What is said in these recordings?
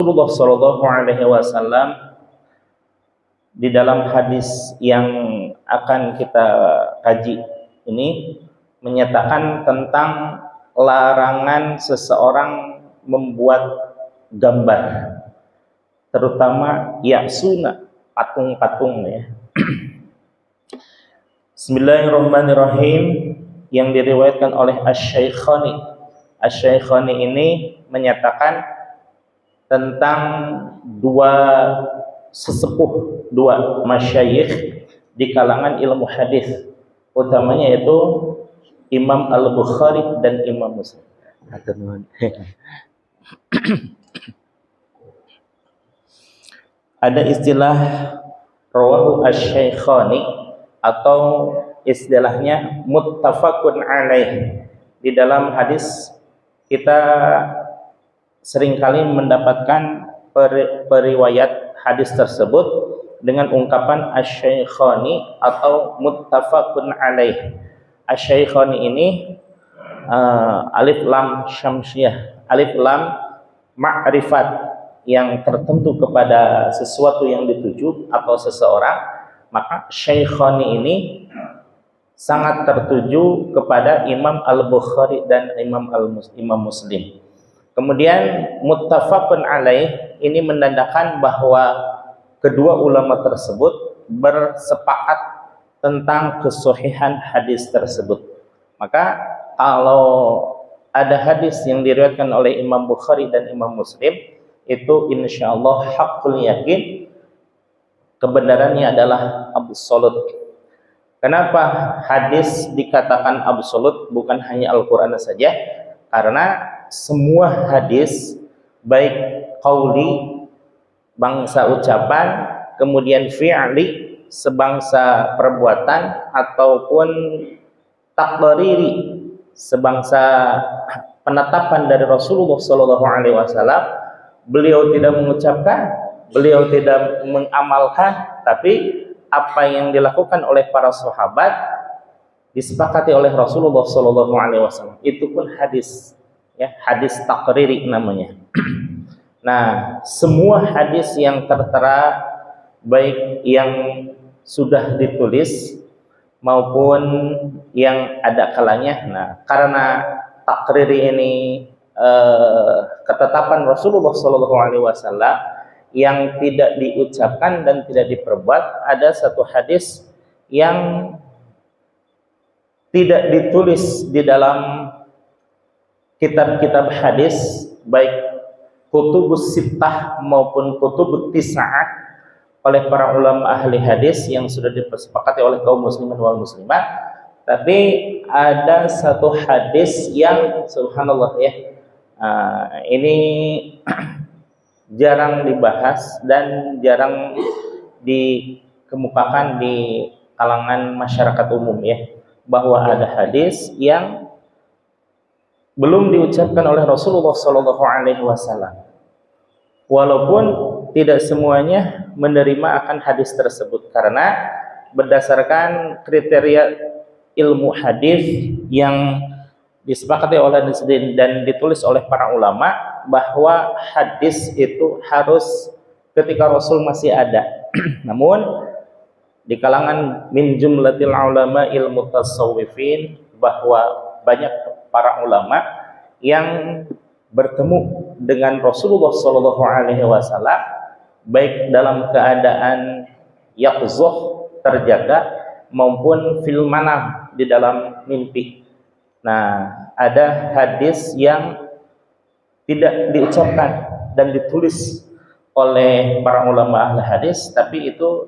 Rasulullah Shallallahu Alaihi Wasallam di dalam hadis yang akan kita kaji ini menyatakan tentang larangan seseorang membuat gambar, terutama ya'suna, patung-patung ya. Bismillahirrahmanirrahim, yang diriwayatkan oleh Asy-Syaikhani. Asy-Syaikhani ini menyatakan tentang dua sesepuh, dua masyayikh di kalangan ilmu hadis, utamanya yaitu Imam Al-Bukhari dan Imam Muslim. Ada istilah rawahu asy-syaikhani atau istilahnya muttafaqun alaih. Di dalam hadis kita seringkali mendapatkan periwayat hadis tersebut dengan ungkapan asy-syaikhani atau muttafaqun alaih. Asy-syaikhani ini alif lam syamsiyah, alif lam ma'rifat yang tertentu kepada sesuatu yang dituju atau seseorang, maka syaikhani ini sangat tertuju kepada Imam Al-Bukhari dan Imam Muslim. Kemudian muttafaqun alaih ini menandakan bahwa kedua ulama tersebut bersepakat tentang kesahihan hadis tersebut. Maka kalau ada hadis yang diriwayatkan oleh Imam Bukhari dan Imam Muslim, itu insyaallah haqqul yakin, kebenarannya adalah absolut. Kenapa hadis dikatakan absolut, bukan hanya Al-Quran saja? Karena semua hadis, baik qauli, bangsa ucapan, kemudian fi'li, sebangsa perbuatan, ataupun taqriri, sebangsa penetapan dari Rasulullah SAW, beliau tidak mengucapkan, beliau tidak mengamalkan, tapi apa yang dilakukan oleh para sahabat disepakati oleh Rasulullah SAW. Itu pun hadis, ya, hadis taqriri namanya. Nah, semua hadis yang tertera, baik yang sudah ditulis maupun yang ada kalanya. Nah, karena taqriri ini ketetapan Rasulullah SAW yang tidak diucapkan dan tidak diperbuat, ada satu hadis yang tidak ditulis di dalam kitab-kitab hadis, baik kutubus sittah maupun kutubut tis'ah, oleh para ulama ahli hadis yang sudah disepakati oleh kaum muslimin wal muslimat. Tapi ada satu hadis yang subhanallah ya, ini jarang dibahas dan jarang dikemukakan di kalangan masyarakat umum ya, bahwa ada hadis yang belum diucapkan oleh Rasulullah SAW. Walaupun tidak semuanya menerima akan hadis tersebut, karena berdasarkan kriteria ilmu hadis yang disepakati oleh dan ditulis oleh para ulama, bahwa hadis itu harus ketika Rasul masih ada. Namun di kalangan min jumlatil ulama ilmu tasawwifin, bahwa banyak para ulama yang bertemu dengan Rasulullah SAW baik dalam keadaan yaqzah, terjaga, maupun fil manam, di dalam mimpi. Nah, ada hadis yang tidak diucapkan dan ditulis oleh para ulama ahli hadis, tapi itu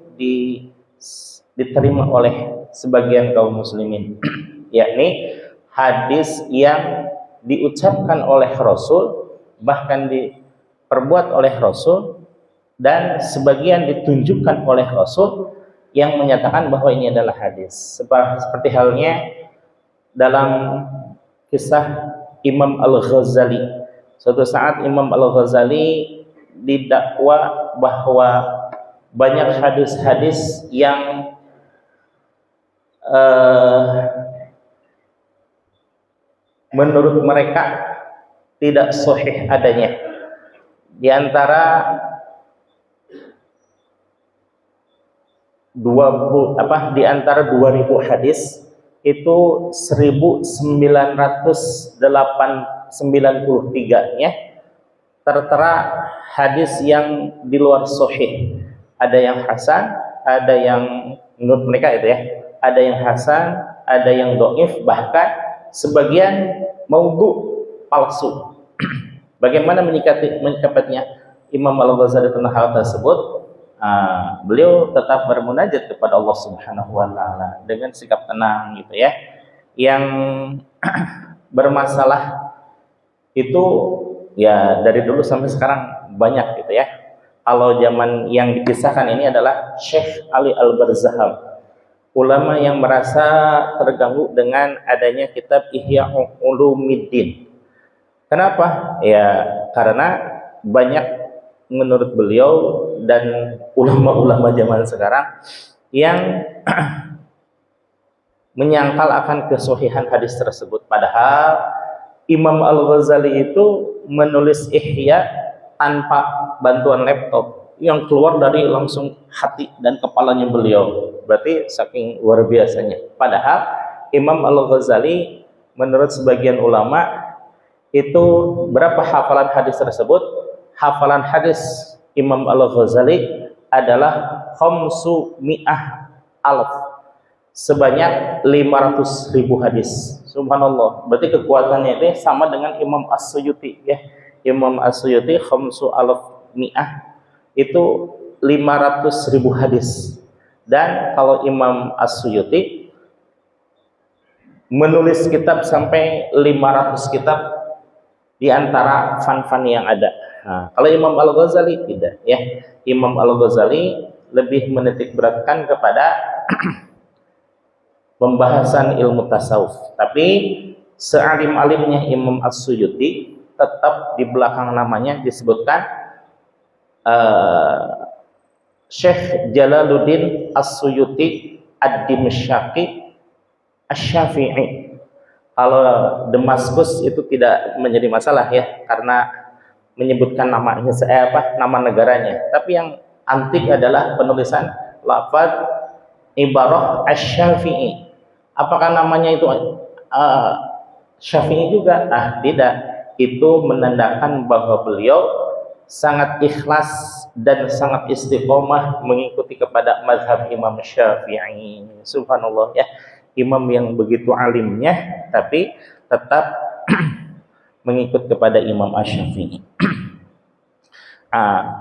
diterima oleh sebagian kaum muslimin, yakni hadis yang diucapkan oleh Rasul, bahkan diperbuat oleh Rasul, dan sebagian ditunjukkan oleh Rasul yang menyatakan bahwa ini adalah hadis. Seperti halnya dalam kisah Imam Al-Ghazali. Suatu saat Imam Al-Ghazali didakwa bahwa banyak hadis-hadis yang menurut mereka tidak sahih adanya. Di antara 2000 hadis itu 1993-nya tertera hadis yang di luar sahih. Ada yang hasan, ada yang menurut mereka itu ya, ada yang hasan, ada yang dhaif, bahkan sebagian maudhu, palsu. Bagaimana menyikapinya Imam Al-Ghazali tentang hal tersebut? Beliau tetap bermunajat kepada Allah Subhanahu wa taala dengan sikap tenang gitu ya. Yang bermasalah itu ya dari dulu sampai sekarang banyak gitu ya. Kalau zaman yang dikisahkan ini adalah Syekh Ali Al-Barzaham, ulama yang merasa terganggu dengan adanya kitab Ihya Ulumuddin. Kenapa? Ya karena banyak menurut beliau dan ulama-ulama zaman sekarang yang menyangkal akan kesohihan hadis tersebut. Padahal Imam Al-Ghazali itu menulis Ihya tanpa bantuan laptop, yang keluar dari langsung hati dan kepalanya beliau. Berarti saking luar biasanya. Padahal Imam Al-Ghazali menurut sebagian ulama itu berapa hafalan hadis tersebut? Hafalan hadis Imam Al-Ghazali adalah 500.000, sebanyak 500.000 hadis. Subhanallah. Berarti kekuatannya itu sama dengan Imam As-Suyuti ya. Imam As-Suyuti 500.000 itu 500.000 hadis. Dan kalau Imam As-Suyuti menulis kitab sampai 500 kitab di antara fan-fan yang ada. Nah, kalau Imam Al-Ghazali tidak ya. Imam Al-Ghazali lebih menitik beratkan kepada pembahasan ilmu tasawuf. Tapi sealim-alimnya Imam As-Suyuti tetap di belakang namanya disebutkan Syekh Jalaluddin As-Suyuti Ad-Dimsyaqi Asy-Syafi'i. Kalau Damaskus itu tidak menjadi masalah ya, karena menyebutkan namanya nama negaranya. Tapi yang antik adalah penulisan lafaz ibarah Asy-Syafi'i. Apakah namanya itu Syafi'i juga? Tidak. Itu menandakan bahwa beliau sangat ikhlas dan sangat istiqomah mengikuti kepada mazhab Imam Syafi'i. Subhanallah ya. Imam yang begitu alimnya tapi tetap mengikut kepada Imam Asy-Syafi'i.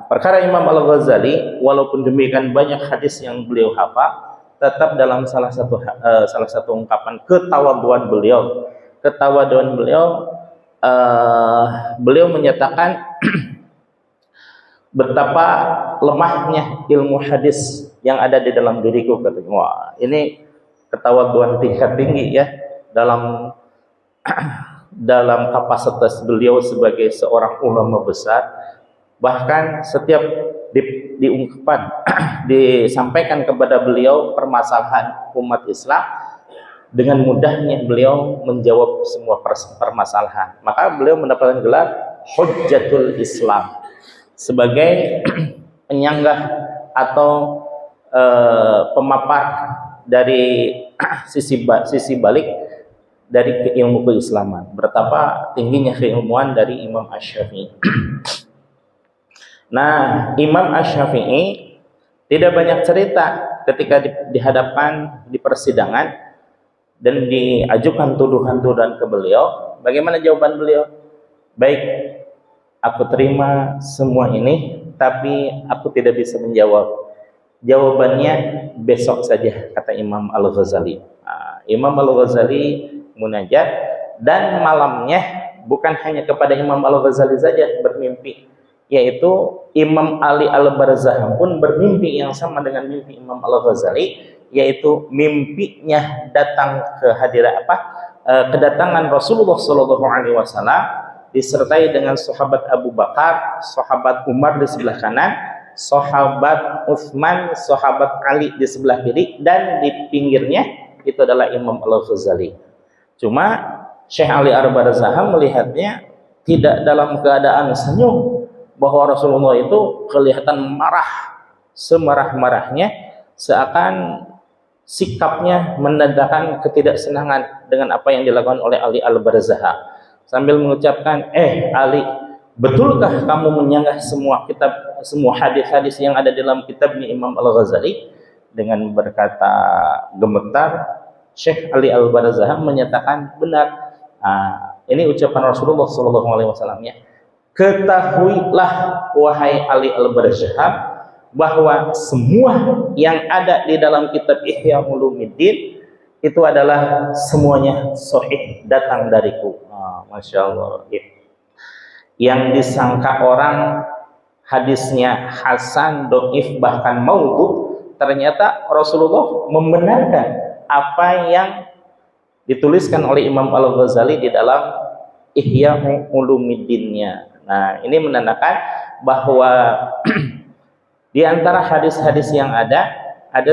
Perkara Imam Al-Ghazali, walaupun demikian banyak hadis yang beliau hafal, tetap dalam salah satu ungkapan ketawaduan beliau. Beliau menyatakan betapa lemahnya ilmu hadis yang ada di dalam diriku, katanya. Wah, ini ketawaduan tingkat tinggi ya dalam kapasitas beliau sebagai seorang ulama besar. Bahkan setiap diungkapkan disampaikan kepada beliau permasalahan umat Islam, dengan mudahnya beliau menjawab semua permasalahan. Maka beliau mendapatkan gelar Hujjatul Islam sebagai penyanggah atau pemapar dari sisi balik dari ilmu keislaman. Betapa tingginya keilmuan dari Imam Asy-Syafi'i. Nah, Imam Asy-Syafi'i tidak banyak cerita ketika dihadapkan di persidangan dan diajukan tuduhan-tuduhan ke beliau. Bagaimana jawaban beliau? Baik, aku terima semua ini, tapi aku tidak bisa menjawab. Jawabannya besok saja, kata Imam Al-Ghazali. Imam Al-Ghazali munajat, dan malamnya bukan hanya kepada Imam Al-Ghazali saja bermimpi, yaitu Imam Ali Al-Barzaham pun bermimpi yang sama dengan mimpi Imam Al-Ghazali, yaitu mimpinya datang kedatangan Rasulullah SAW disertai dengan sahabat Abu Bakar, sahabat Umar di sebelah kanan, sahabat Utsman, sahabat Ali di sebelah kiri, dan di pinggirnya itu adalah Imam Al-Ghazali. Cuma Syekh Ali Al-Barzaham melihatnya tidak dalam keadaan senyum, bahwa Rasulullah itu kelihatan marah, semarah-marahnya, seakan sikapnya menandakan ketidaksenangan dengan apa yang dilakukan oleh Ali Al-Barzah, sambil mengucapkan, Ali, betulkah kamu menyanggah semua hadis-hadis yang ada dalam kitabnya Imam Al-Ghazali? Dengan berkata gemetar, Syekh Ali Al-Barzah menyatakan, benar. Ini ucapan Rasulullah SAW, ya. Ketahuilah wahai Ali Al-Barzah, bahwa semua yang ada di dalam kitab Ihya Ulumuddin itu adalah semuanya sahih, datang dariku. Masya Allah, ya. Yang disangka orang hadisnya hasan, dhaif, bahkan maudhu, ternyata Rasulullah membenarkan apa yang dituliskan oleh Imam Al-Ghazali di dalam Ihya Ulumuddin-nya. Nah, ini menandakan bahwa di antara hadis-hadis yang ada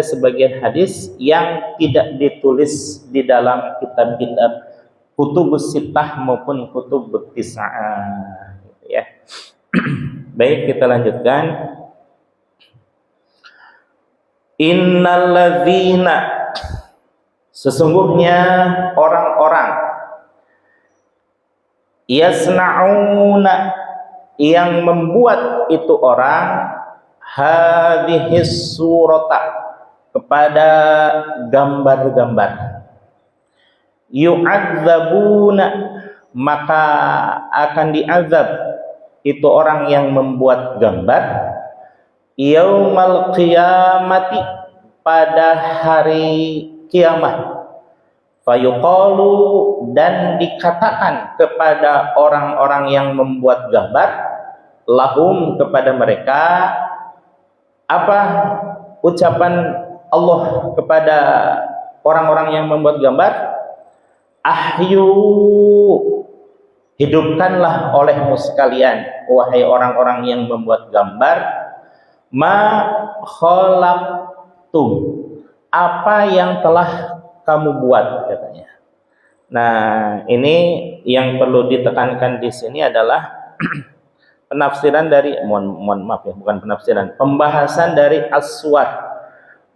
sebagian hadis yang tidak ditulis di dalam kitab-kitab Kutubus Sittah maupun Kutubut Tis'ah, ya. Baik, kita lanjutkan. Innalladzina, sesungguhnya orang-orang, yasna'una, yang membuat itu orang, hadhis surata, kepada gambar-gambar, yu'adzabuna, maka akan diazab itu orang yang membuat gambar, yaumal qiyamati, pada hari kiamat, fayuqalu, dan dikatakan kepada orang-orang yang membuat gambar, lahum, kepada mereka, apa ucapan Allah kepada orang-orang yang membuat gambar? Ahyu, hidupkanlah olehmu sekalian, wahai orang-orang yang membuat gambar, ma khalaqtum, apa yang telah kamu buat, katanya. Nah, ini yang perlu ditekankan di sini adalah penafsiran dari, mohon maaf ya, bukan penafsiran, pembahasan dari aswar.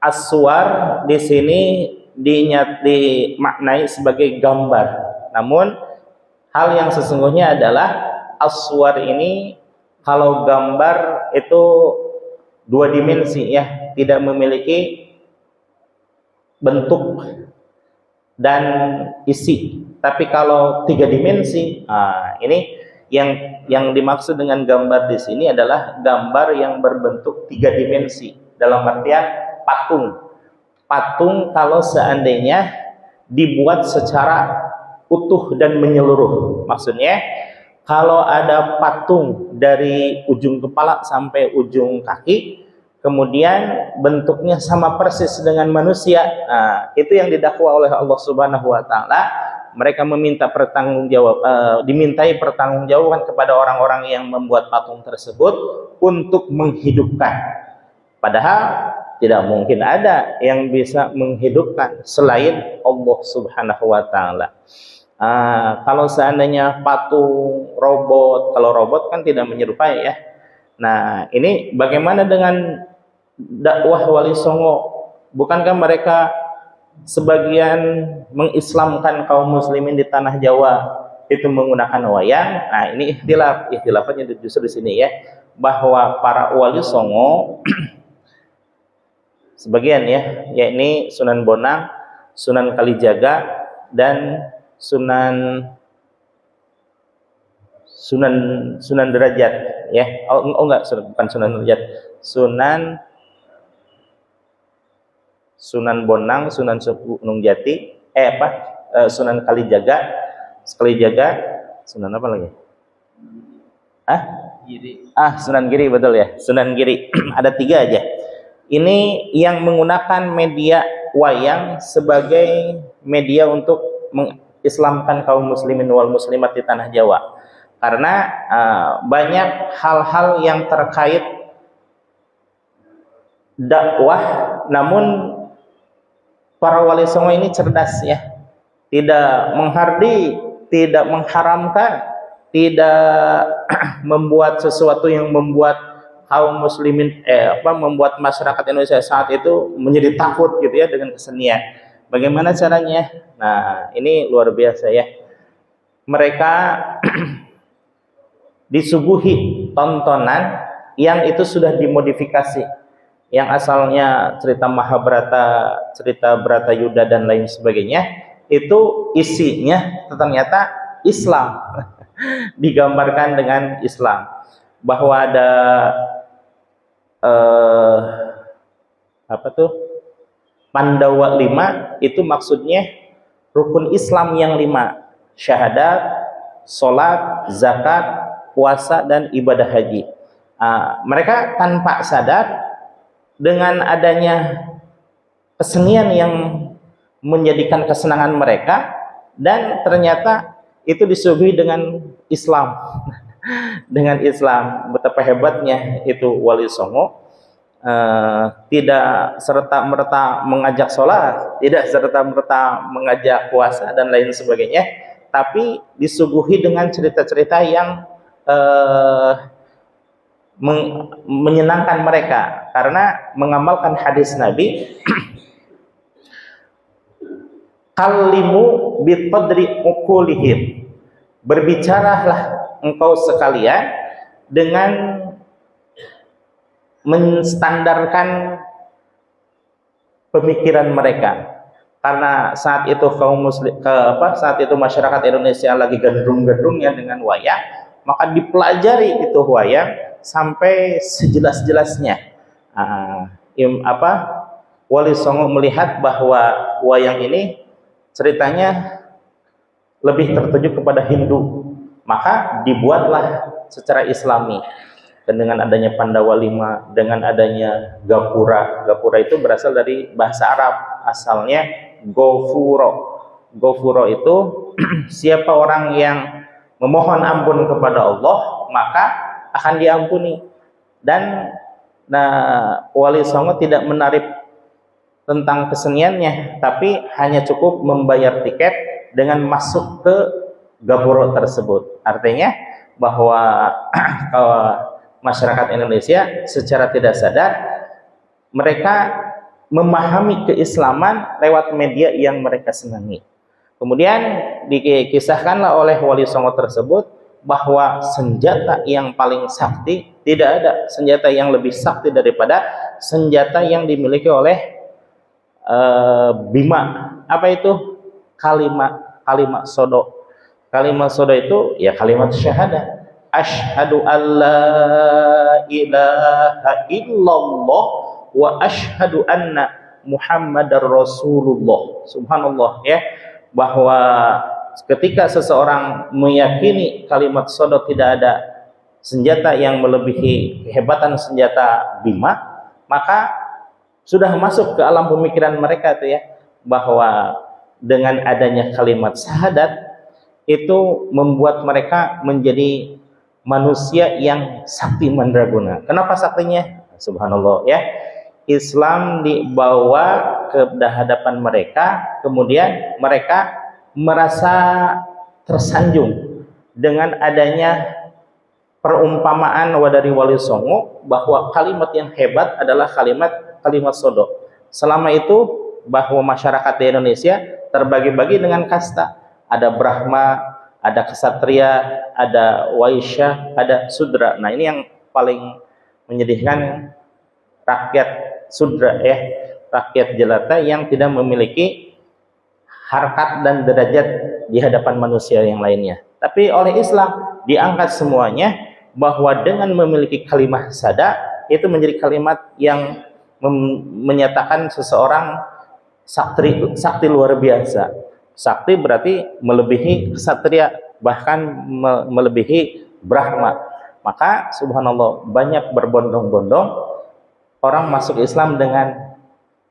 Aswar di sini dimaknai sebagai gambar. Namun hal yang sesungguhnya adalah aswar ini, kalau gambar itu dua dimensi, ya, tidak memiliki bentuk dan isi. Tapi kalau tiga dimensi, ini yang dimaksud dengan gambar di sini adalah gambar yang berbentuk tiga dimensi, dalam artian patung. Patung kalau seandainya dibuat secara utuh dan menyeluruh, maksudnya kalau ada patung dari ujung kepala sampai ujung kaki, kemudian bentuknya sama persis dengan manusia, itu yang didakwa oleh Allah Subhanahu wa Ta'ala. Mereka meminta dimintai pertanggungjawaban kepada orang-orang yang membuat patung tersebut untuk menghidupkan. Padahal tidak mungkin ada yang bisa menghidupkan selain Allah Subhanahu wa Ta'ala. Kalau seandainya patung robot, kalau robot kan tidak menyerupai, ya. Nah, ini bagaimana dengan dakwah Wali Songo? Bukankah mereka sebagian mengislamkan kaum muslimin di tanah Jawa itu menggunakan wayang? Nah, ini ikhtilafnya justru di sini, ya, bahwa para Wali Songo sebagian, ya, yakni Sunan Bonang, Sunan Kalijaga, dan Sunan Derajat, ya. Enggak, bukan Sunan Derajat. Sunan Bonang, Sunan Gunung Jati, Sunan Kalijaga, Sunan apa lagi? Giri. Sunan Giri, betul, ya, Sunan Giri. Ada 3 aja. Ini yang menggunakan media wayang sebagai media untuk mengislamkan kaum muslimin wal muslimat di tanah Jawa. Karena banyak hal-hal yang terkait dakwah, namun para Wali Songo ini cerdas, ya, tidak menghardi, tidak mengharamkan, tidak membuat sesuatu yang membuat kaum muslimin membuat masyarakat Indonesia saat itu menjadi takut gitu ya dengan kesenian. Bagaimana caranya? Nah, ini luar biasa ya. Mereka disuguhi tontonan yang itu sudah dimodifikasi, yang asalnya cerita Mahabharata, cerita Bratayuda dan lain sebagainya, itu isinya ternyata Islam. Digambarkan dengan Islam, bahwa ada Pandawa 5, itu maksudnya rukun Islam yang 5: syahadat, sholat, zakat, puasa, dan ibadah haji. Mereka tanpa sadar dengan adanya kesenian yang menjadikan kesenangan mereka, dan ternyata itu disuguhi dengan Islam. Dengan Islam. Betapa hebatnya itu Wali Songo. Tidak serta-merta mengajak sholat, tidak serta-merta mengajak puasa dan lain sebagainya, tapi disuguhi dengan cerita-cerita yang menyenangkan mereka, karena mengamalkan hadis Nabi, kallimu biqadri uqulihim, berbicaralah engkau sekalian dengan menstandarkan pemikiran mereka. Karena saat itu saat itu masyarakat Indonesia lagi gandrung-gandrungnya dengan wayang, maka dipelajari itu wayang sampai sejelas-jelasnya. Wali Songo melihat bahwa wayang ini ceritanya lebih tertuju kepada Hindu, maka dibuatlah secara Islami. Dan dengan adanya Pandawa 5, dengan adanya Gapura. Gapura itu berasal dari bahasa Arab, asalnya Gofuro. Gofuro itu siapa orang yang memohon ampun kepada Allah, maka akan diampuni. Dan Wali Songo tidak menarik tentang keseniannya, tapi hanya cukup membayar tiket dengan masuk ke Gapuro tersebut. Artinya bahwa masyarakat Indonesia secara tidak sadar mereka memahami keislaman lewat media yang mereka senangi. Kemudian dikisahkanlah oleh Wali Songo tersebut bahwa senjata yang paling sakti, tidak ada senjata yang lebih sakti daripada senjata yang dimiliki oleh Bima. Apa itu? Kalimat sodo. Kalimat sodo itu ya kalimat syahadat. Asyhadu alla ilaha illallah wa asyhadu anna Muhammadar Rasulullah. Subhanallah ya, bahwa ketika seseorang meyakini kalimat sodo tidak ada senjata yang melebihi kehebatan senjata Bima, maka sudah masuk ke alam pemikiran mereka tuh ya, bahwa dengan adanya kalimat syahadat itu membuat mereka menjadi manusia yang sakti mandraguna. Kenapa saktinya? Subhanallah ya. Islam dibawa ke hadapan mereka, kemudian mereka merasa tersanjung dengan adanya perumpamaan dari Wali Songo bahwa kalimat yang hebat adalah kalimat sodo. Selama itu bahwa masyarakat di Indonesia terbagi-bagi dengan kasta. Ada Brahma, ada Ksatria, ada Waisya, ada Sudra. Nah, ini yang paling menyedihkan, rakyat Sudra ya, rakyat jelata yang tidak memiliki harkat dan derajat di hadapan manusia yang lainnya. Tapi oleh Islam diangkat semuanya, bahwa dengan memiliki kalimat sada itu menjadi kalimat yang menyatakan seseorang sakti luar biasa. Sakti berarti melebihi ksatria, bahkan melebihi Brahma. Maka subhanallah, banyak berbondong-bondong orang masuk Islam dengan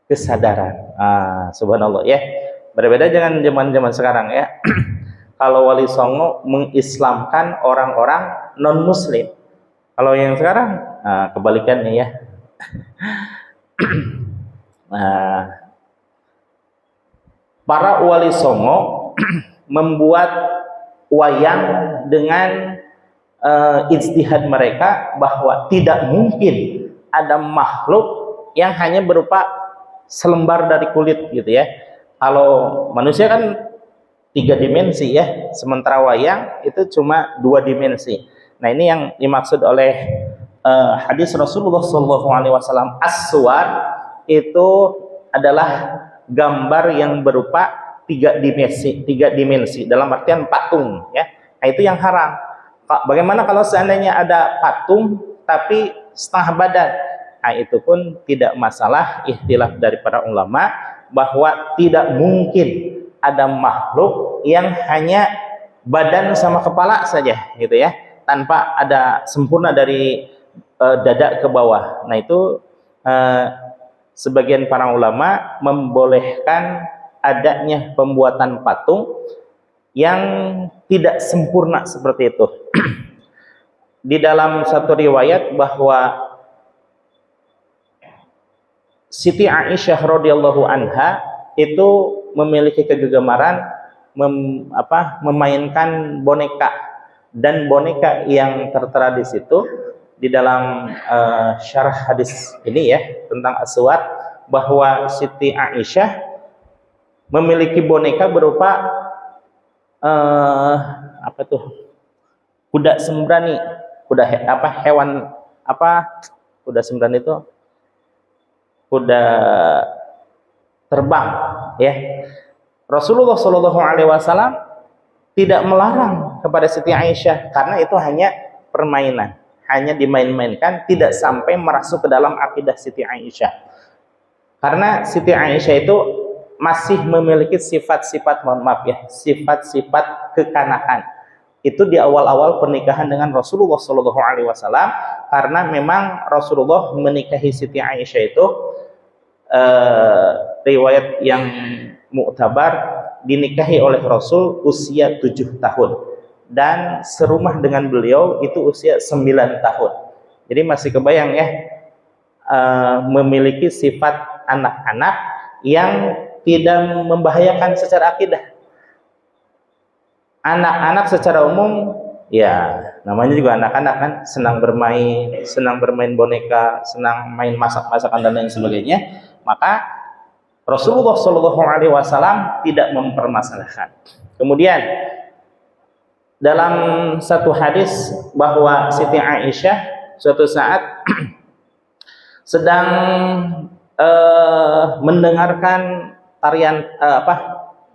kesadaran. Subhanallah ya. Berbeda dengan zaman-zaman sekarang ya. Kalau Wali Songo mengislamkan orang-orang non muslim. Kalau yang sekarang kebalikannya ya. Para Wali Songo membuat wayang dengan ijtihad mereka bahwa tidak mungkin ada makhluk yang hanya berupa selembar dari kulit gitu ya. Kalau manusia kan 3 dimensi ya, sementara wayang itu cuma 2 dimensi. Nah ini yang dimaksud oleh hadis Rasulullah SAW, as-suwar itu adalah gambar yang berupa 3 dimensi dalam artian patung ya. Nah itu yang haram. Bagaimana kalau seandainya ada patung tapi setengah badan? Nah itu pun tidak masalah, ikhtilaf dari para ulama bahwa tidak mungkin ada makhluk yang hanya badan sama kepala saja gitu ya, tanpa ada sempurna dari dada ke bawah. Nah itu sebagian para ulama membolehkan adanya pembuatan patung yang tidak sempurna seperti itu. Di dalam satu riwayat bahwa Siti Aisyah radhiyallahu anha itu memiliki kegemaran memainkan boneka, dan boneka yang tertera di situ di dalam syarah hadis ini ya tentang aswad, bahwa Siti Aisyah memiliki boneka berupa kuda sembrani, hewan kuda sembrani itu kuda terbang ya. Rasulullah SAW tidak melarang kepada Siti Aisyah karena itu hanya permainan, hanya dimain-mainkan, tidak sampai merasuk ke dalam akidah Siti Aisyah. Karena Siti Aisyah itu masih memiliki sifat-sifat, sifat-sifat kekanakan. Itu di awal-awal pernikahan dengan Rasulullah SAW, karena memang Rasulullah menikahi Siti Aisyah itu riwayat yang mu'tabar, dinikahi oleh Rasul usia 7 tahun dan serumah dengan beliau itu usia 9 tahun. Jadi masih kebayang ya, memiliki sifat anak-anak yang tidak membahayakan secara akidah. Anak-anak secara umum ya namanya juga anak-anak kan, senang bermain boneka, senang main masak-masakan dan lain sebagainya. Maka Rasulullah SAW tidak mempermasalahkan. Kemudian dalam satu hadis bahwa Siti Aisyah suatu saat sedang mendengarkan tarian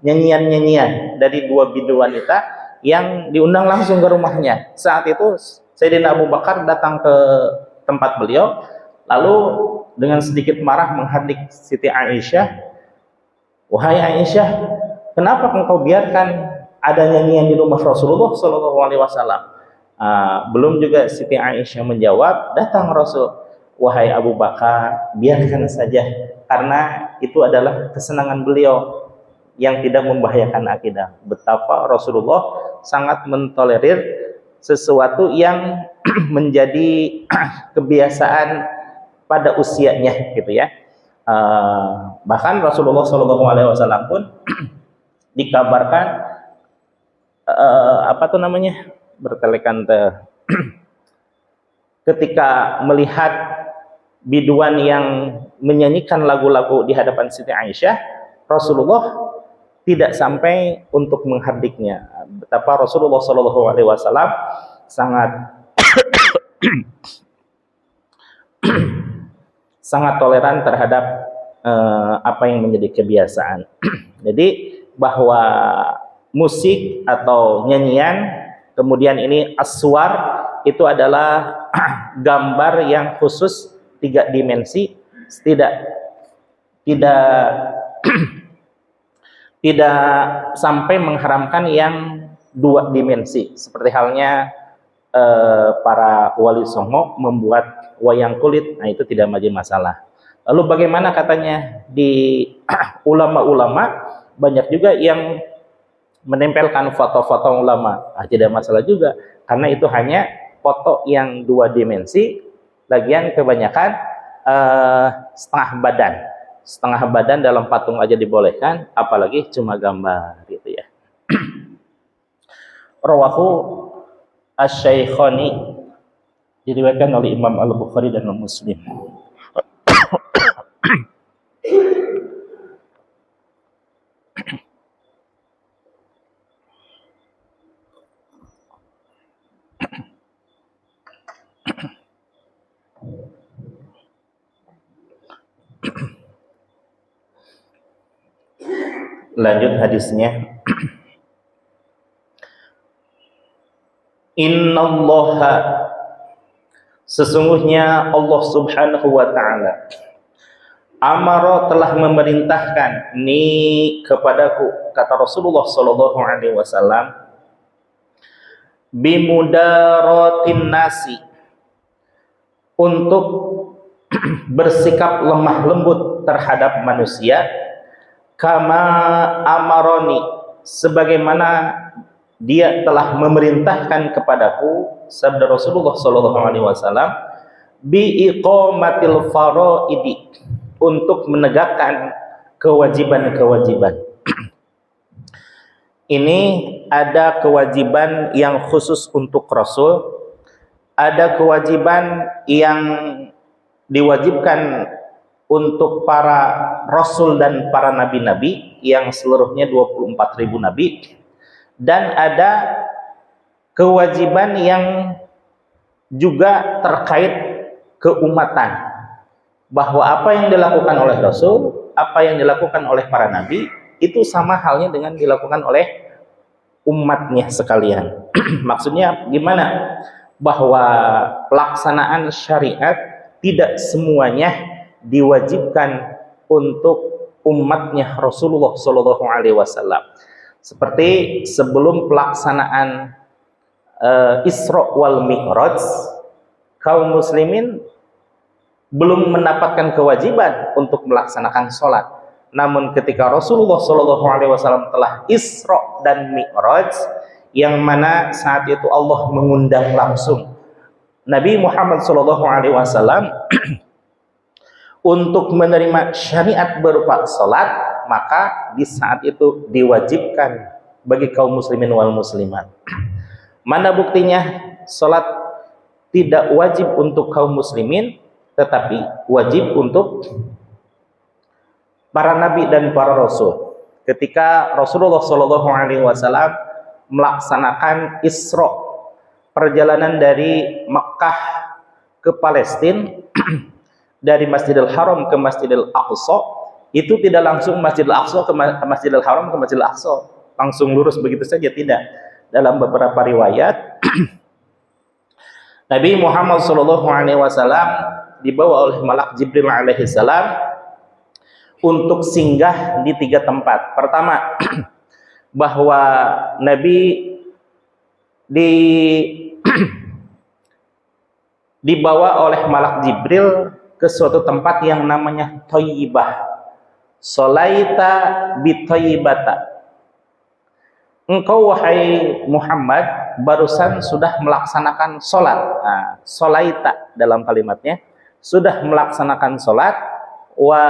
nyanyian-nyanyian dari 2 bidu wanita yang diundang langsung ke rumahnya. Saat itu Sayyidina Abu Bakar datang ke tempat beliau, lalu dengan sedikit marah menghardik Siti Aisyah, "Wahai Aisyah, kenapa engkau biarkan ada nyanyian di rumah Rasulullah SAW?" Belum juga Siti Aisyah menjawab, datang Rasul, "Wahai Abu Bakar, biarkan saja, karena itu adalah kesenangan beliau yang tidak membahayakan akidah." Betapa Rasulullah sangat mentolerir sesuatu yang menjadi kebiasaan pada usianya gitu ya. Bahkan Rasulullah SAW pun dikabarkan bertelekan ketika melihat biduan yang menyanyikan lagu-lagu di hadapan Siti Aisyah, Rasulullah tidak sampai untuk menghardiknya. Betapa Rasulullah SAW sangat sangat toleran terhadap apa yang menjadi kebiasaan. Jadi bahwa musik atau nyanyian, kemudian ini aswar, itu adalah gambar yang khusus 3 dimensi, tidak tidak sampai mengharamkan yang 2 dimensi, seperti halnya para wali songo membuat wayang kulit. Nah itu tidak menjadi masalah. Lalu bagaimana katanya di ulama-ulama banyak juga yang menempelkan foto-foto ulama. Nah, tidak masalah juga, karena itu hanya foto yang 2 dimensi, lagian kebanyakan setengah badan dalam patung aja dibolehkan, apalagi cuma gambar gitu ya. Rawahu Asy-Syaikhani, diriwayatkan oleh Imam Al-Bukhari dan Muslim. Lanjut hadisnya. Innallaha, sesungguhnya Allah Subhanahu wa taala, amara, telah memerintahkan, ni kepadaku, kata Rasulullah sallallahu alaihi wasallam, bimudaratin nasi, untuk bersikap lemah lembut terhadap manusia, kama amaroni, sebagaimana dia telah memerintahkan kepadaku, sabda Rasulullah sallallahu alaihi wasallam, bi iqamatil faraidi, untuk menegakkan kewajiban-kewajiban. Ini ada kewajiban yang khusus untuk Rasul, ada kewajiban yang diwajibkan untuk para Rasul dan para nabi-nabi yang seluruhnya 24.000 nabi, dan ada kewajiban yang juga terkait keumatan, bahwa apa yang dilakukan oleh Rasul, apa yang dilakukan oleh para nabi, itu sama halnya dengan dilakukan oleh umatnya sekalian. Maksudnya gimana? Bahwa pelaksanaan syariat tidak semuanya diwajibkan untuk umatnya Rasulullah Shallallahu Alaihi Wasallam. Seperti sebelum pelaksanaan Isra wal Mi'raj, kaum muslimin belum mendapatkan kewajiban untuk melaksanakan sholat. Namun ketika Rasulullah Shallallahu Alaihi Wasallam telah Isra dan Mi'raj, yang mana saat itu Allah mengundang langsung Nabi Muhammad Shallallahu Alaihi Wasallam untuk menerima syariat berupa sholat, maka di saat itu diwajibkan bagi kaum muslimin wal muslimat. Mana buktinya? Sholat tidak wajib untuk kaum muslimin, tetapi wajib untuk para nabi dan para rasul. Ketika Rasulullah Shallallahu Alaihi Wasallam melaksanakan Isra, perjalanan dari Mekah ke Palestina, dari Masjidil Haram ke Masjidil Aqsa, itu tidak langsung Masjidil Aqsa ke Masjidil Haram ke Masjidil Aqsa, langsung lurus begitu saja, tidak. Dalam beberapa riwayat Nabi Muhammad SAW dibawa oleh malak Jibril alaihissalam untuk singgah di 3 tempat. Pertama, bahwa Nabi dibawa oleh malak Jibril ke suatu tempat yang namanya Thayyibah. Sholaita bi Thayyibata. Engkau wahai Muhammad barusan sudah melaksanakan sholat. Nah, sholaita dalam kalimatnya, sudah melaksanakan sholat. Wa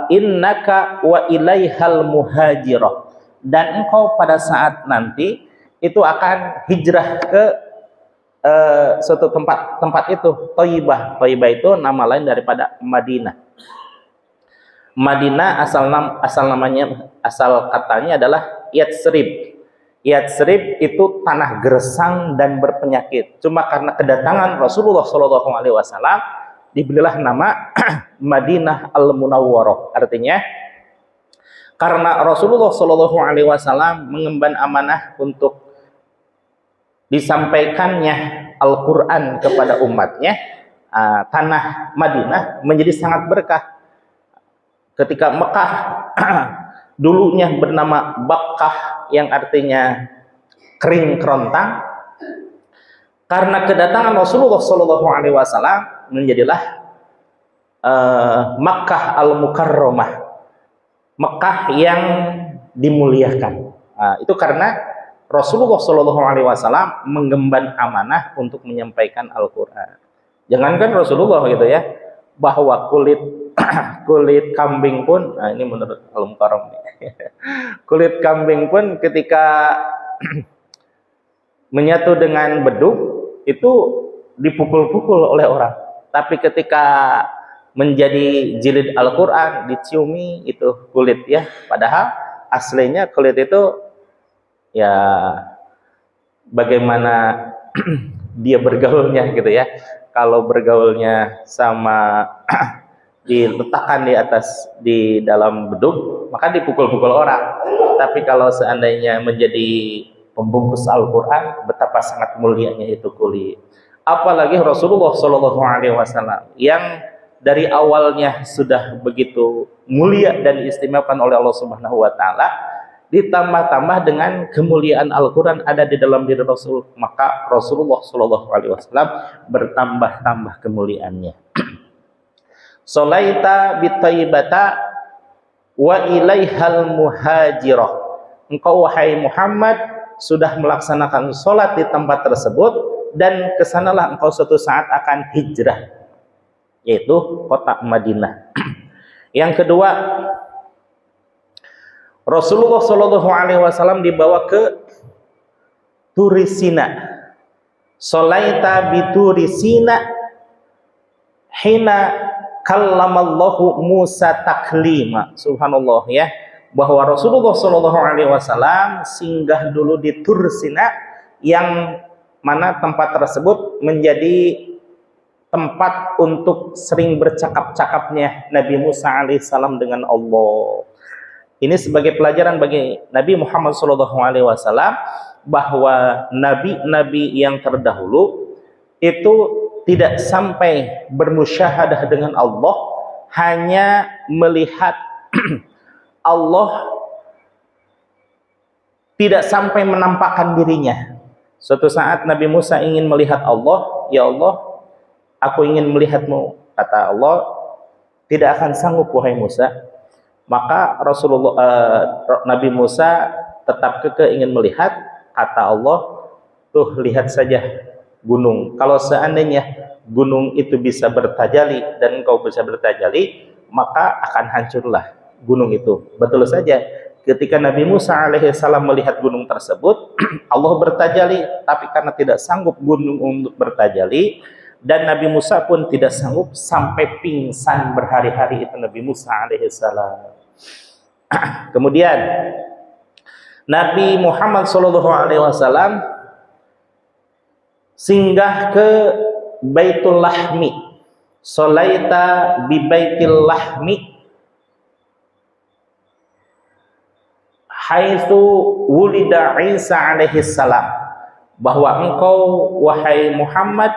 innaka wa ilaihal muhajirah. Dan engkau pada saat nanti itu akan hijrah ke suatu tempat itu, Thayyibah. Thayyibah itu nama lain daripada Madinah. Madinah asal katanya adalah Yatsrib. Yatsrib itu tanah gersang dan berpenyakit. Cuma karena kedatangan Rasulullah SAW diberilah nama Madinah Al-Munawwarah. Artinya karena Rasulullah SAW mengemban amanah untuk disampaikannya Al-Quran kepada umatnya, tanah Madinah menjadi sangat berkah. Ketika Mekah dulunya bernama Bakkah, yang artinya kering kerontang, karena kedatangan Rasulullah SAW menjadilah Makkah Al-Mukarramah, Mekah yang dimuliakan. Itu karena Rasulullah SAW mengemban amanah untuk menyampaikan Al-Quran. Jangankan Rasulullah gitu ya, bahwa kulit kambing pun, ini menurut Al-Mukarram, kulit kambing pun ketika menyatu dengan beduk itu dipukul-pukul oleh orang. Tapi ketika menjadi jilid Al-Quran, diciumi itu kulit ya. Padahal aslinya kulit itu ya bagaimana dia bergaulnya gitu ya. Kalau bergaulnya sama diletakkan di atas di dalam bedug, maka dipukul-pukul orang. Tapi kalau seandainya menjadi pembungkus Al-Quran, betapa sangat mulianya itu kulit. Apalagi Rasulullah Shallallahu Alaihi Wasallam yang dari awalnya sudah begitu mulia dan diistimewakan oleh Allah Subhanahu Wa Taala, ditambah-tambah dengan kemuliaan Al-Quran ada di dalam diri Rasul, maka Rasulullah Shallallahu Alaihi Wasallam bertambah-tambah kemuliaannya. Solaita bitaibata wa ilaihal muhajirah. Engkau wahai Muhammad sudah melaksanakan sholat di tempat tersebut dan kesanalah engkau suatu saat akan hijrah, yaitu kota Madinah. Yang kedua, Rasulullah Shallallahu Alaihi Wasallam dibawa ke Turisina. Solaita biturisina hina kallamallahu Musa taklima. Subhanallah ya, bahwa Rasulullah Shallallahu Alaihi Wasallam singgah dulu di Tursina, yang mana tempat tersebut menjadi tempat untuk sering bercakap-cakapnya Nabi Musa alaihissalam dengan Allah. Ini sebagai pelajaran bagi Nabi Muhammad SAW bahwa nabi-nabi yang terdahulu itu tidak sampai bermusyahadah dengan Allah, hanya melihat Allah, tidak sampai menampakkan dirinya. Suatu saat Nabi Musa ingin melihat Allah, ya Allah, aku ingin melihatmu. Kata Allah, tidak akan sanggup wahai Musa. Maka Nabi Musa tetap kekeh ingin melihat. Kata Allah, tuh lihat saja gunung. Kalau seandainya gunung itu bisa bertajali dan engkau bisa bertajali, maka akan hancurlah gunung itu. Betul saja, ketika Nabi Musa alaihissalam melihat gunung tersebut, Allah bertajali, tapi karena tidak sanggup gunung untuk bertajali, dan Nabi Musa pun tidak sanggup, sampai pingsan berhari-hari itu Nabi Musa alaihissalam. Kemudian Nabi Muhammad SAW singgah ke Baitul Lahmi. Solaita bi Baitil Lahmi haitsu wulida Isa alaihissalam, bahwa engkau wahai Muhammad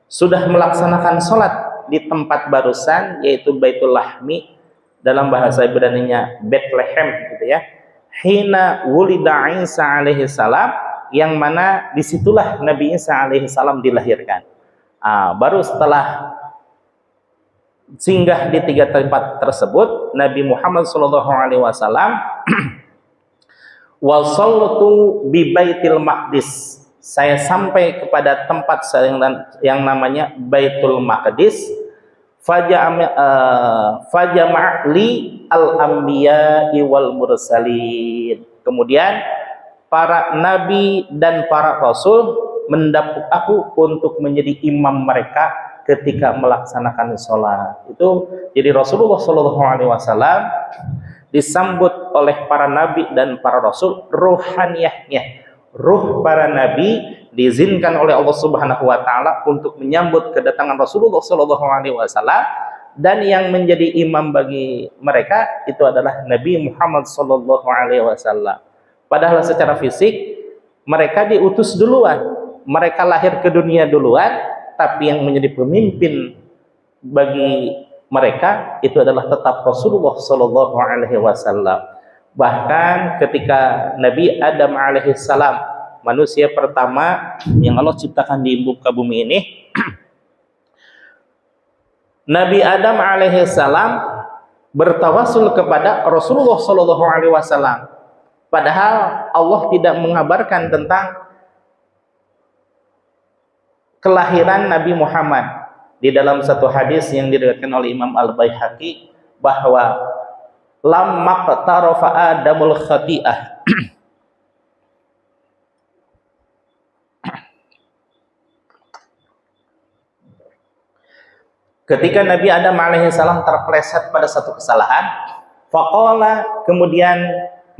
sudah melaksanakan sholat di tempat barusan, yaitu Baitul Lahmi, dalam bahasa Ibrani-nya Bethlehem gitu ya. Hina wulida Isa alaihissalam, yang mana disitulah Nabi Isa alaihissalam dilahirkan. Baru setelah singgah di 3 tempat tersebut, Nabi Muhammad SAW wasaltu bi Baitil Maqdis, saya sampai kepada tempat yang namanya Baitul Maqdis. Fajama'li al-anbiya'i wal mursalin. Kemudian para nabi dan para rasul mendapuk aku untuk menjadi imam mereka ketika melaksanakan sholat. Itu jadi Rasulullah SAW disambut oleh para nabi dan para rasul ruhaniyahnya. Ruh para nabi diizinkan oleh Allah Subhanahu wa taala untuk menyambut kedatangan Rasulullah SAW, dan yang menjadi imam bagi mereka itu adalah Nabi Muhammad SAW. Padahal secara fisik mereka diutus duluan, mereka lahir ke dunia duluan, tapi yang menjadi pemimpin bagi mereka itu adalah tetap Rasulullah SAW. Bahkan ketika Nabi Adam alaihissalam, manusia pertama yang Allah ciptakan di muka bumi ini, Nabi Adam alaihissalam bertawasul kepada Rasulullah SAW. Padahal Allah tidak mengabarkan tentang kelahiran Nabi Muhammad. Di dalam satu hadis yang diriwayatkan oleh Imam Al-Baihaqi, bahwa lamma qtarafa Adamul khati'ah, Ketika Nabi Adam alaihissalam terpeleset pada satu kesalahan, faqala, kemudian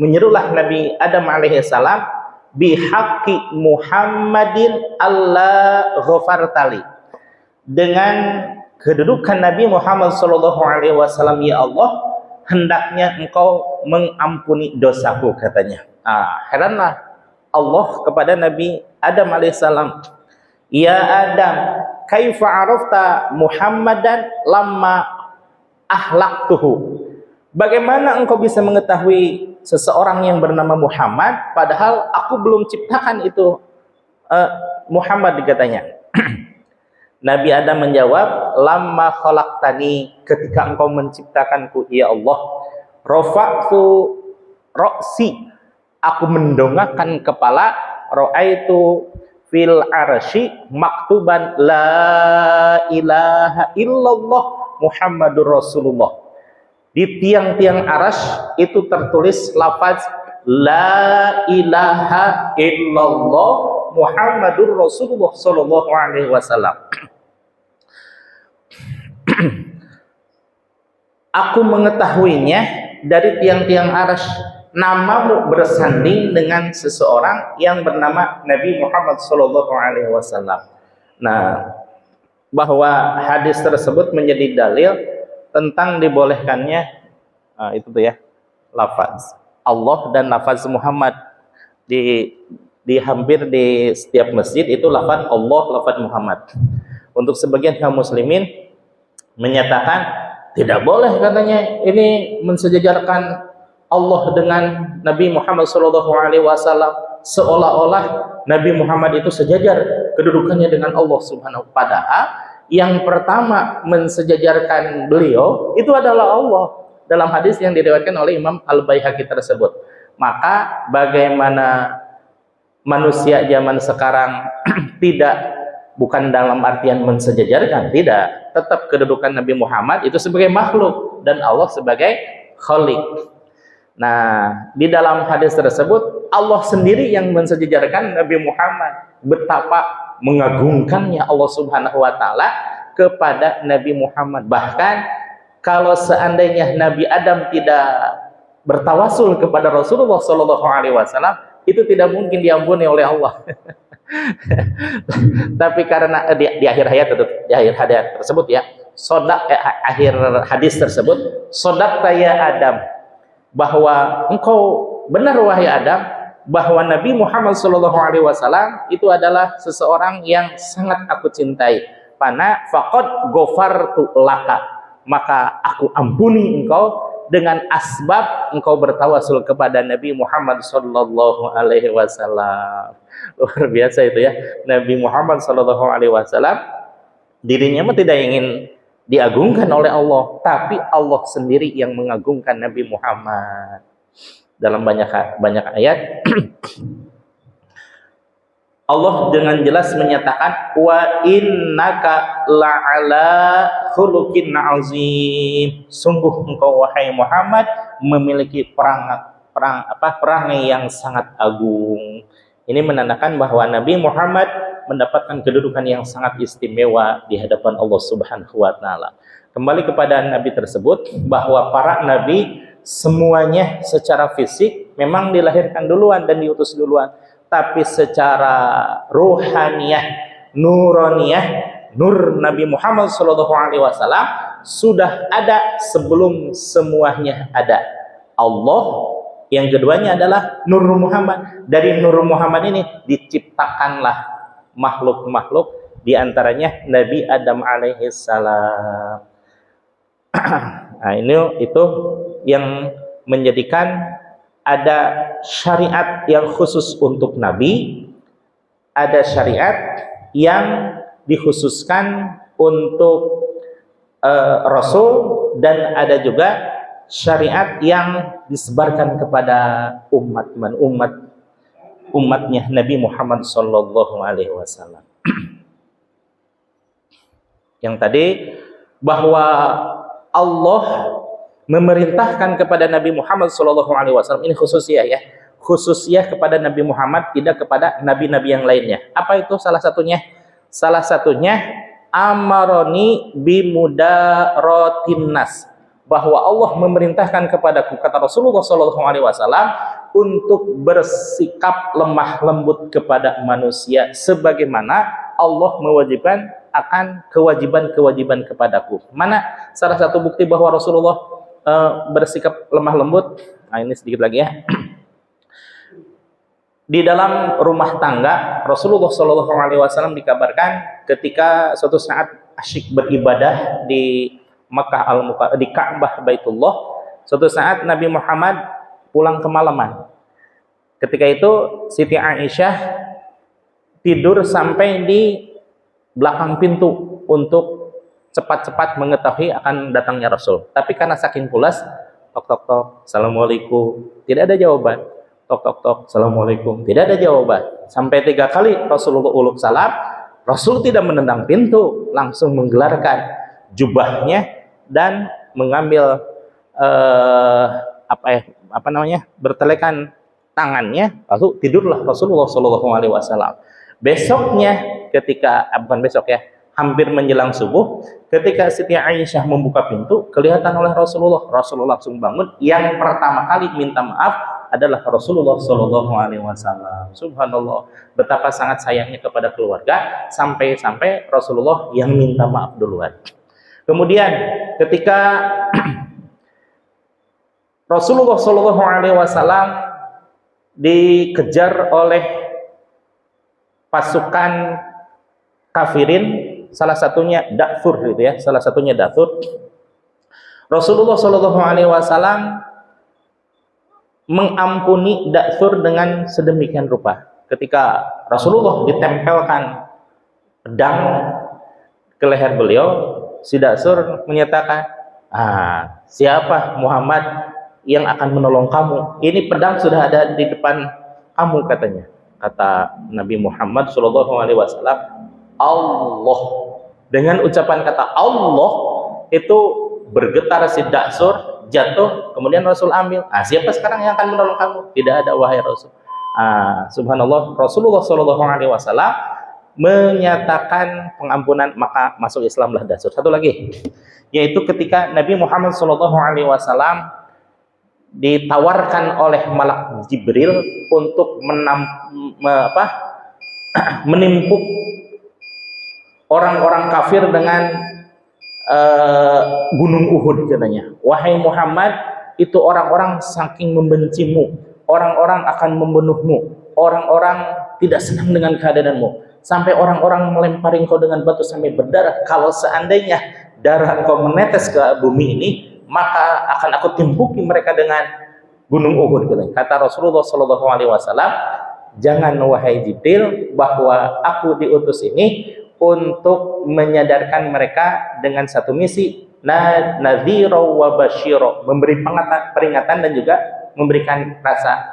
menyerulah Nabi Adam alaihissalam, bihaqqi Muhammadin Allah ghafartali, dengan kedudukan Nabi Muhammad sallallahu alaihi wasallam, ya Allah, hendaknya engkau mengampuni dosaku, katanya. Heranlah Allah kepada Nabi Adam alaihissalam, ya Adam, kaifa arafta Muhammadan lamma ahlaktuhu, bagaimana engkau bisa mengetahui seseorang yang bernama Muhammad padahal aku belum ciptakan itu Muhammad, katanya. Nabi Adam menjawab, lamma khalaqtani, ketika engkau menciptakanku ya Allah, rafa'tu ra'si, aku mendongakkan kepala, ra'aitu fil arsy maktuban la ilaha illallah Muhammadur Rasulullah. Di tiang-tiang arasy itu tertulis lafaz la ilaha illallah Muhammadur Rasulullah sallallahu alaihi wasallam. Aku mengetahuinya dari tiang-tiang arasy, namamu bersanding dengan seseorang yang bernama Nabi Muhammad sallallahu alaihi wasallam. Nah, bahwa hadis tersebut menjadi dalil tentang dibolehkannya itu tuh ya, lafaz Allah dan lafaz Muhammad di hampir di setiap masjid itu lafaz Allah, lafaz Muhammad. Untuk sebagian kaum muslimin menyatakan tidak boleh, katanya, ini mensejajarkan Allah dengan Nabi Muhammad SAW, seolah-olah Nabi Muhammad itu sejajar kedudukannya dengan Allah Subhanahu. Padahal yang pertama mensejajarkan beliau itu adalah Allah, dalam hadis yang diriwayatkan oleh Imam Al-Baihaqi tersebut. Maka bagaimana manusia zaman sekarang bukan dalam artian mensejajarkan, tidak, tetap kedudukan Nabi Muhammad itu sebagai makhluk dan Allah sebagai khaliq. Nah, di dalam hadis tersebut Allah sendiri yang mensejajarkan Nabi Muhammad. Betapa mengagungkannya Allah Subhanahu wa taala kepada Nabi Muhammad. Bahkan kalau seandainya Nabi Adam tidak bertawasul kepada Rasulullah sallallahu alaihi wasallam, itu tidak mungkin diampuni oleh Allah. Tapi karena di akhir hayat tersebut ya, akhir hadis tersebut, sodaqta ya Adam, bahwa engkau benar wahai Adam, bahwa Nabi Muhammad SAW itu adalah seseorang yang sangat aku cintai. Pana faqad ghafartu laka, maka aku ampuni engkau dengan asbab engkau bertawasul kepada Nabi Muhammad sallallahu alaihi wasallam. Luar biasa itu ya. Nabi Muhammad sallallahu alaihi wasallam dirinya mah tidak ingin diagungkan oleh Allah, tapi Allah sendiri yang mengagungkan Nabi Muhammad. Dalam banyak ayat Allah dengan jelas menyatakan wa innaka la'ala khuluqin azim, sungguh engkau wahai Muhammad memiliki perangai yang sangat agung. Ini menandakan bahwa Nabi Muhammad mendapatkan kedudukan yang sangat istimewa di hadapan Allah Subhanahu wa taala. Kembali kepada nabi tersebut, bahwa para nabi semuanya secara fisik memang dilahirkan duluan dan diutus duluan, tapi secara ruhaniyah, nuraniyah, nur Nabi Muhammad SAW sudah ada sebelum semuanya ada. Allah, yang keduanya adalah Nur Muhammad. Dari Nur Muhammad ini diciptakanlah makhluk-makhluk, diantaranya Nabi Adam alaihissalam. Nah, itu yang menjadikan ada syariat yang khusus untuk Nabi, ada syariat yang dikhususkan untuk Rasul, dan ada juga syariat yang disebarkan kepada umatnya Nabi Muhammad sallallahu alaihi wasallam. Yang tadi bahwa Allah memerintahkan kepada Nabi Muhammad SAW, ini khususiyah ya, khususiyah kepada Nabi Muhammad, tidak kepada nabi-nabi yang lainnya. Apa itu salah satunya? Salah satunya amaroni bimudarotin nas, bahwa Allah memerintahkan kepadaku, kata Rasulullah SAW, untuk bersikap lemah lembut kepada manusia sebagaimana Allah mewajibkan akan kewajiban-kewajiban kepadaku. Mana salah satu bukti bahwa Rasulullah bersikap lemah lembut? Nah, ini sedikit lagi ya. Di dalam rumah tangga Rasulullah SAW dikabarkan ketika suatu saat asyik beribadah di Makkah di Ka'bah Baitullah, suatu saat Nabi Muhammad pulang kemalaman. Ketika itu Siti Aisyah tidur sampai di belakang pintu untuk cepat-cepat mengetahui akan datangnya Rasul. Tapi karena saking pulas, tok tok tok, assalamualaikum, tidak ada jawaban. Tok tok tok, assalamualaikum, tidak ada jawaban. Sampai 3 kali Rasulullah uluk salam, Rasul tidak menendang pintu, langsung menggelarkan jubahnya dan mengambil bertelekan tangannya, lalu tidurlah Rasulullah SAW. Besoknya ketika hampir menjelang subuh, ketika Siti Aisyah membuka pintu, kelihatan oleh Rasulullah langsung bangun. Yang pertama kali minta maaf adalah Rasulullah SAW. Subhanallah, betapa sangat sayangnya kepada keluarga, sampai-sampai Rasulullah yang minta maaf duluan. Kemudian ketika Rasulullah SAW dikejar oleh pasukan kafirin, salah satunya Da'thur gitu ya, Rasulullah SAW mengampuni Da'thur dengan sedemikian rupa. Ketika Rasulullah ditempelkan pedang ke leher beliau, si Da'thur menyatakan, siapa Muhammad yang akan menolong kamu? Ini pedang sudah ada di depan kamu, katanya. Kata Nabi Muhammad SAW, Allah. Dengan ucapan kata Allah itu bergetar si Da'thur, jatuh, kemudian Rasul ambil. Siapa sekarang yang akan menolong kamu? Tidak ada, wahai Rasul. Subhanallah, Rasulullah SAW menyatakan pengampunan, maka masuk Islamlah Da'thur. Satu lagi, yaitu ketika Nabi Muhammad SAW ditawarkan oleh malak Jibril untuk menimpuk orang-orang kafir dengan gunung Uhud, katanya. Wahai Muhammad, itu orang-orang saking membencimu, orang-orang akan membunuhmu, orang-orang tidak senang dengan keadaanmu, sampai orang-orang melempari engkau dengan batu sampai berdarah. Kalau seandainya darah engkau menetes ke bumi ini, maka akan aku timpuki mereka dengan gunung Uhud, katanya. Kata Rasulullah SAW, jangan wahai Jibril, bahwa aku diutus ini untuk menyadarkan mereka dengan satu misi, nadhira wa basyira, memberi peringatan dan juga memberikan rasa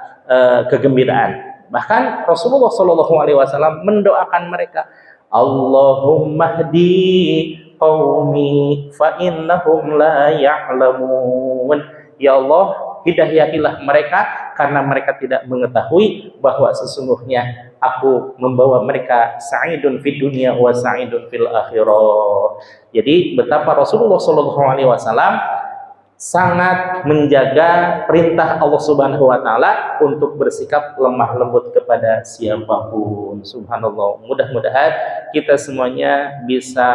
kegembiraan. Bahkan Rasulullah SAW mendoakan mereka, Allahumma hdi qaumi fa innahum la ya'lamun. Ya Allah, hidayahilah mereka karena mereka tidak mengetahui bahwa sesungguhnya aku membawa mereka sa'idun fid dunya wa sa'idun fil akhirah. Jadi betapa Rasulullah SAW sangat menjaga perintah Allah Subhanahu wa taala untuk bersikap lemah lembut kepada siapapun. Subhanallah. Mudah-mudahan kita semuanya bisa